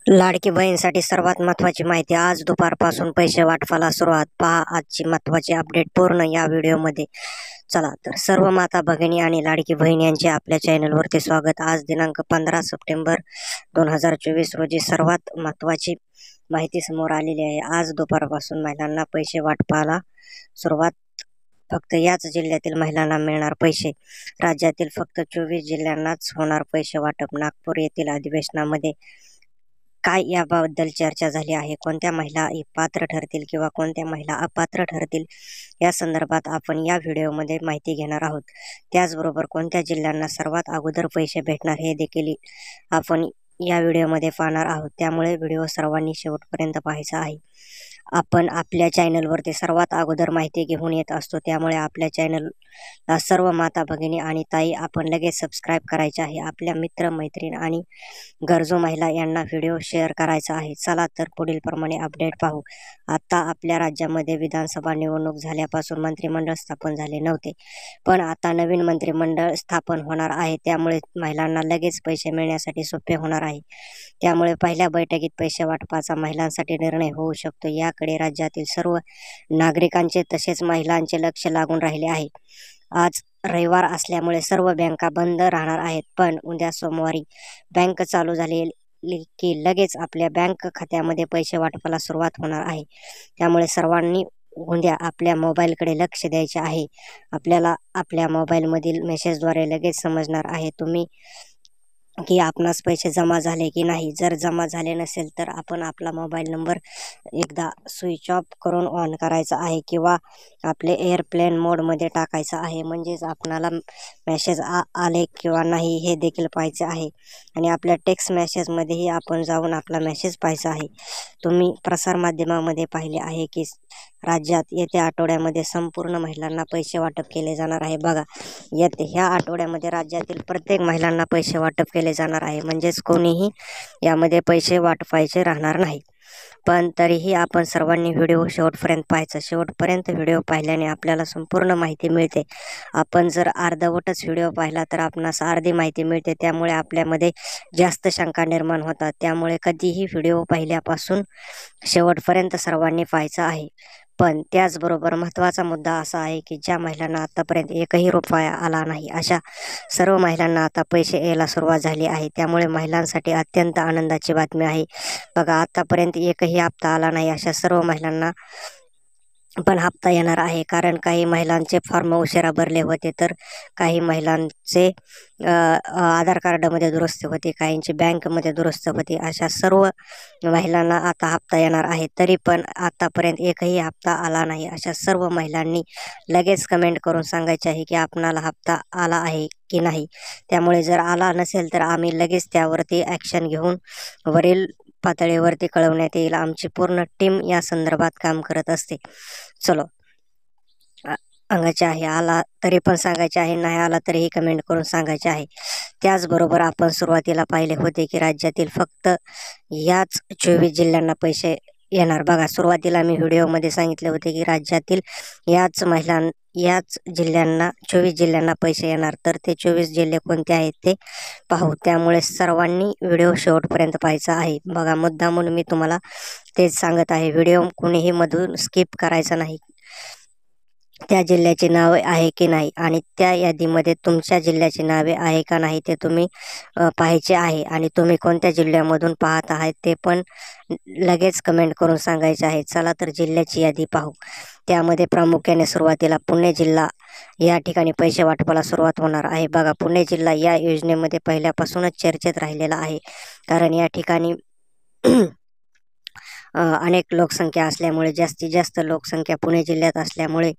लाडकी बहीणसाठी सर्वात महत्त्वाची माहिती. आज दुपारपासून पैसे वाटपाला सुरुवात. पहा आजची महत्त्वाची अपडेट पूर्ण या व्हिडिओमध्ये. चला तर सर्व माता भगिनी आणि लाडकी बहीण यांचे आपल्या चॅनलवरती स्वागत. आज दिनांक 15 सप्टेंबर 2024 रोजी सर्वात महत्त्वाची माहिती समोर आलेली आहे. आज दुपारपासून महिलांना पैसे वाटपाला सुरुवात. फक्त याच जिल्ह्यातील महिलांना मिळणार पैसे. राज्यातील फक्त 24 जिल्ह्यांनाच होणार पैसे वाटप. नागपूर येथील अधिवेशनामध्ये काय याबद्दल चर्चा झाली आहे, कोणत्या महिला पात्र ठरतील किंवा कोणत्या महिला अपात्र ठरतील, या संदर्भात आपण या व्हिडिओमध्ये माहिती घेणार आहोत. त्याचबरोबर कोणत्या जिल्ह्यांना सर्वात अगोदर पैसे भेटणार हे देखील आपण या व्हिडिओमध्ये पाहणार आहोत. त्यामुळे व्हिडिओ सर्वांनी शेवटपर्यंत पाहायचा आहे. आपण आपल्या चॅनलवरती सर्वात अगोदर माहिती घेऊन येत असतो, त्यामुळे आपल्या चॅनलला सर्व माता भगिनी आणि ताई आपण लगेच सबस्क्राईब करायचे आहे. आपल्या मित्र मैत्रीण आणि गरजू महिला यांना व्हिडिओ शेअर करायचा आहे. चला तर पुढील प्रमाणे अपडेट पाहू. आता आपल्या राज्यामध्ये विधानसभा निवडणूक झाल्यापासून मंत्रिमंडळ स्थापन झाले नव्हते, पण आता नवीन मंत्रिमंडळ स्थापन होणार आहे. त्यामुळे महिलांना लगेच पैसे मिळण्यासाठी सोपे होणार आहे. त्यामुळे पहिल्या बैठकीत पैसे वाटपाचा महिलांसाठी निर्णय होऊ शकतो. याकडे राज्यातील सर्व नागरिकांचे तसेच महिलांचे लक्ष लागून राहिले आहे. आज रविवार असल्यामुळे सर्व बँका बंद राहणार आहेत, पण उद्या सोमवारी बँक चालू झाली की लगेच आपल्या बँक खात्यामध्ये पैसे वाटपाला सुरुवात होणार आहे. त्यामुळे सर्वांनी उद्या आपल्या मोबाईलकडे लक्ष द्यायचे आहे. आपल्याला आपल्या मोबाईलमधील मेसेजद्वारे लगेच समजणार आहे की आपणास पैसे जमा झाले की नाही. जर जमा झाले नसेल तर आपण आपला मोबाईल नंबर एकदा स्विच ऑफ करून ऑन करायचा आहे किंवा आपले एअरप्लेन मोडमध्ये टाकायचं आहे. म्हणजेच आपणाला मेसेज आले किंवा नाही हे देखील पाहायचे आहे. आणि आपल्या टेक्स्ट मेसेजमध्येही आपण जाऊन आपला मेसेज पाहायचा आहे. तुम्ही प्रसारमाध्यमामध्ये पाहिले आहे की राज्यात येत्या आठवड्यामध्ये संपूर्ण महिलांना पैसे वाटप केले जाणार आहे. बघा, ह्या आठवड्यामध्ये राज्यातील प्रत्येक महिलांना पैसे वाटप केले जाणार आहे. म्हणजेच कोणीही यामध्ये पैसे वाटपायचे राहणार नाही. पण तरीही आपण सर्वांनी व्हिडिओ शेवटपर्यंत पाहायचा. शेवटपर्यंत व्हिडिओ पाहिल्याने आपल्याला संपूर्ण माहिती मिळते. आपण जर अर्धवटच व्हिडिओ पाहिला तर आपणास अर्धी माहिती मिळते. त्यामुळे आपल्यामध्ये जास्त शंका निर्माण होतात. त्यामुळे कधीही व्हिडिओ पाहिल्यापासून शेवटपर्यंत सर्वांनी पाहायचा आहे. पण त्याचबरोबर महत्त्वाचा मुद्दा असा आहे की ज्या महिलांना आतापर्यंत एकही रुपया आला नाही, अशा सर्व महिलांना आता पैसे यायला सुरुवात झाली आहे. त्यामुळे महिलांसाठी अत्यंत आनंदाची बातमी आहे. बघा, आतापर्यंत एकही हप्ता आला नाही अशा सर्व महिलांना पण हप्ता येणार आहे. कारण काही महिलांचे फॉर्म उशिरा भरले होते, तर काही महिलांचे आधार कार्डामध्ये दुरुस्ती होती, काहींची बँकमध्ये दुरुस्ती होती. अशा सर्व महिलांना आता हप्ता येणार आहे. तरी पण आतापर्यंत एकही हप्ता आला नाही अशा सर्व महिलांनी लगेच कमेंट करून सांगायचे आहे की आपणाला हप्ता आला आहे की नाही. त्यामुळे जर आला नसेल तर आम्ही लगेच त्यावरती ॲक्शन घेऊन वरील पातळीवरती कळवण्यात येईल. आमची पूर्ण टीम या संदर्भात काम करत असते. चलो, सांगायचे आहे. आला तरी पण सांगायचे आहे, नाही आला तरीही कमेंट करून सांगायचे आहे. त्याचबरोबर आपण सुरुवातीला पाहिले होते की राज्यातील फक्त याच 24 जिल्ह्यांना पैसे येणार. बघा, सुरुवातीला मी व्हिडिओमध्ये सांगितले होते की राज्यातील याच जिल्ह्यांना 24 जिल्ह्यांना पैसे येणार. तर ते 24 जिल्हे कोणते आहेत ते पाहू. त्यामुळे सर्वांनी व्हिडिओ शेवटपर्यंत पाहायचा आहे. बघा, मुद्दामून मी तुम्हाला तेच सांगत आहे. व्हिडिओ कुणीही मधून स्किप करायचा नाही. त्या जिल्ह्याची नावे आहे की नाही आणि त्या यादीमध्ये तुमच्या जिल्ह्याची नावे आहे का नाही ते तुम्ही पाहायचे आहे. आणि तुम्ही कोणत्या जिल्ह्यामधून पाहत आहात ते पण लगेच कमेंट करून सांगायचे आहे. चला तर जिल्ह्याची यादी पाहू. त्यामध्ये प्रामुख्याने सुरुवातीला पुणे जिल्हा या ठिकाणी पैसे वाटपाला सुरुवात होणार आहे. बघा, पुणे जिल्हा या योजनेमध्ये पहिल्यापासूनच चर्चेत राहिलेला आहे. कारण या ठिकाणी अनेक लोकसंख्या असल्यामुळे, जास्तीत जास्त लोकसंख्या पुणे जिल्ह्यात असल्यामुळे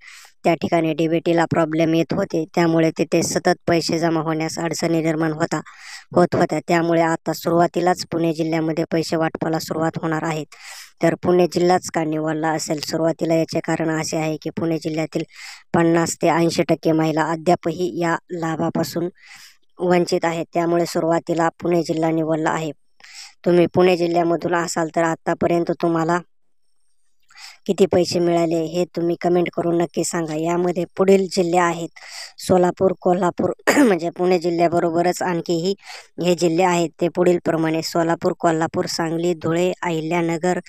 त्या ठिकाणी DBTला प्रॉब्लेम येत होते. त्यामुळे तिथे सतत पैसे जमा होण्यास अडचणी निर्माण होत होत्या. त्यामुळे आता सुरुवातीलाच पुणे जिल्ह्यामध्ये पैसे वाटपाला सुरुवात होणार आहेत. तर पुणे जिल्हाच का निवडला असेल सुरुवातीला, याचे कारण असे आहे की पुणे जिल्ह्यातील 50 ते 80% महिला अद्यापही या लाभापासून वंचित आहेत. त्यामुळे सुरुवातीला पुणे जिल्हा निवडला आहे. तुम्ही पुणे जिल्ह्यामधून असाल तर आतापर्यंत तुम्हाला किती पैसे मिळाले हे तुम्ही कमेंट करून नक्की सांगा। यामध्ये पुढील जिल्हे आहेत सोलापूर, कोल्हापूर म्हणजे पुणे जिल्ह्याबरोबरच आणखीही हे जिल्हे आहेत ते पुढील प्रमाणे: सोलापूर, कोल्हापूर, सांगली, धुळे, अहिल्यानगर,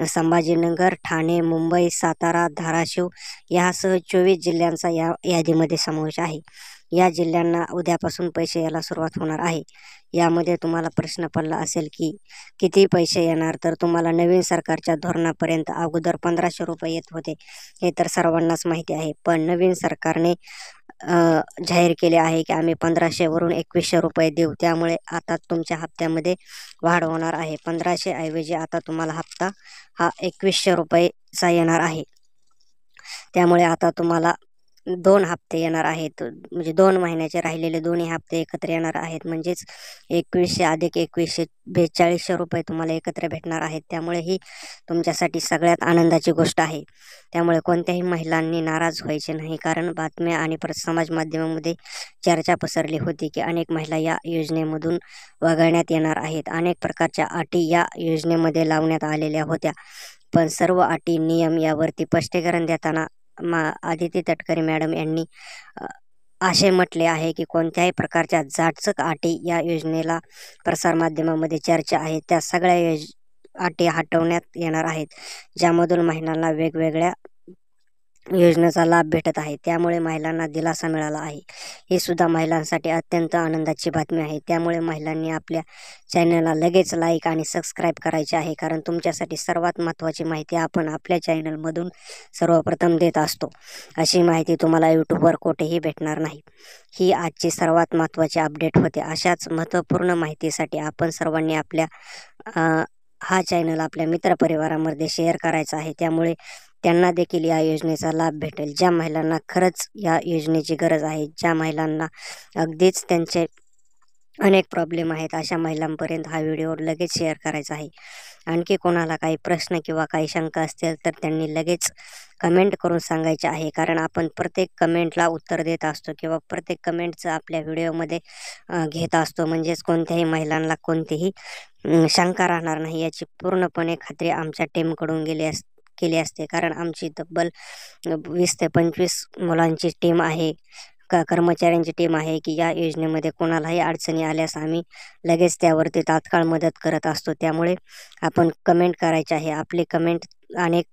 संभाजीनगर, ठाणे, मुंबई, सातारा, धाराशिव यासह 24 जिल्ह्यांचा या यादीमध्ये समावेश आहे। या जिल्ह्यांना उद्यापासून पैसे यायला सुरुवात होणार आहे। यामध्ये तुम्हाला प्रश्न पडला असेल की किती पैसे येणार, तर तुम्हाला नवीन सरकारच्या धोरणापर्यंत अगोदर 1500 रुपये येत होते, हे तर सर्वांनाच माहिती आहे। पण नवीन सरकारने जाहीर केले आहे की आम्ही 1500 वरून 2100 रुपये देऊ। त्यामुळे आता तुमच्या हप्त्यामध्ये वाढ होणार आहे। 1500 ऐवजी आता तुम्हाला हप्ता हा 2100 रुपयेचा येणार आहे। त्यामुळे आता तुम्हाला 2 हप्ते येणार आहेत, म्हणजे 2 महिन्याचे राहिलेले दोन्ही हप्ते एकत्र येणार आहेत। म्हणजेच 2100 अधिक 2100 4200 रुपये तुम्हाला एकत्र भेटणार आहेत। त्यामुळे ही तुमच्यासाठी सगळ्यात आनंदाची गोष्ट आहे। त्यामुळे कोणत्याही महिलांनी नाराज व्हायचे नाही, कारण बातम्या आणि समाज माध्यमामध्ये चर्चा पसरली होती की अनेक महिला या योजनेमधून वगळण्यात येणार आहेत। अनेक प्रकारच्या अटी या योजनेमध्ये लावण्यात आलेल्या होत्या, पण सर्व अटी नियम यावरती स्पष्टीकरण देताना आदिती तटकरे मॅडम यांनी असे म्हटले आहे की कोणत्याही प्रकारच्या जाचक अटी या योजनेला प्रसारमाध्यमामध्ये चर्चा आहे त्या सगळ्या अटी हटवण्यात येणार आहेत, ज्यामधून महिलांना वेगवेगळ्या योजनेचा लाभ भेटत आहे। त्यामुळे महिलांना दिलासा मिळाला आहे। ही सुद्धा महिलांसाठी अत्यंत आनंदाची बातमी आहे। त्यामुळे महिलांनी आपल्या चॅनलला लगेच लाईक आणि सबस्क्राईब करायचे आहे, कारण तुमच्यासाठी सर्वात महत्त्वाची माहिती आपण आपल्या चॅनलमधून सर्वप्रथम देत असतो। अशी माहिती तुम्हाला यूट्यूबवर कुठेही भेटणार नाही। ही आजची सर्वात महत्त्वाची अपडेट होते। अशाच महत्त्वपूर्ण माहितीसाठी आपण सर्वांनी आपल्या हा चॅनल आपल्या मित्रपरिवारामध्ये शेअर करायचा आहे, त्यामुळे त्यांना देखील या योजनेचा लाभ भेटेल। ज्या महिलांना खरंच या योजनेची गरज आहे, ज्या महिलांना अगदीच त्यांचे अनेक प्रॉब्लेम आहेत, अशा महिलांपर्यंत हा व्हिडिओ लगेच शेअर करायचा आहे। आणखी कोणाला काही प्रश्न किंवा काही शंका असतील तर त्यांनी लगेच कमेंट करून सांगायचे आहे, कारण आपण प्रत्येक कमेंटला उत्तर देत असतो किंवा प्रत्येक कमेंटचं आपल्या व्हिडिओमध्ये घेत असतो। म्हणजेच कोणत्याही महिलांना कोणतीही शंका राहणार नाही याची पूर्णपणे खात्री आमच्या टीमकडून केली असते, कारण आमची तब्बल 20 ते 25 मुलांची टीम आहे, कर्मचाऱ्यांची टीम आहे की या योजनेमध्ये कोणालाही अडचणी आल्यास आम्ही लगेच त्यावरती तात्काळ मदत करत असतो। त्यामुळे आपण कमेंट करायचे आहे। आपली कमेंट अनेक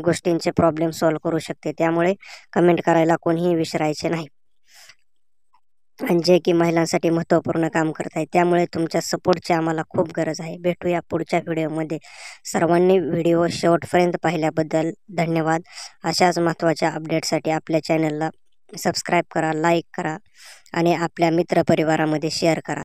गोष्टींचे प्रॉब्लेम सॉल्व्ह करू शकते, त्यामुळे कमेंट करायला कोणीही विसरायचे नाही, आणि जे की महिलांसाठी महत्त्वपूर्ण काम करत आहे। त्यामुळे तुमच्या सपोर्टची आम्हाला खूप गरज आहे। भेटूया पुढच्या व्हिडिओमध्ये। सर्वांनी व्हिडिओ शेवटपर्यंत पाहिल्याबद्दल धन्यवाद। अशाच महत्त्वाच्या अपडेटसाठी आपल्या चॅनलला सबस्क्राईब करा, लाईक करा आणि आपल्या मित्रपरिवारामध्ये शेअर करा।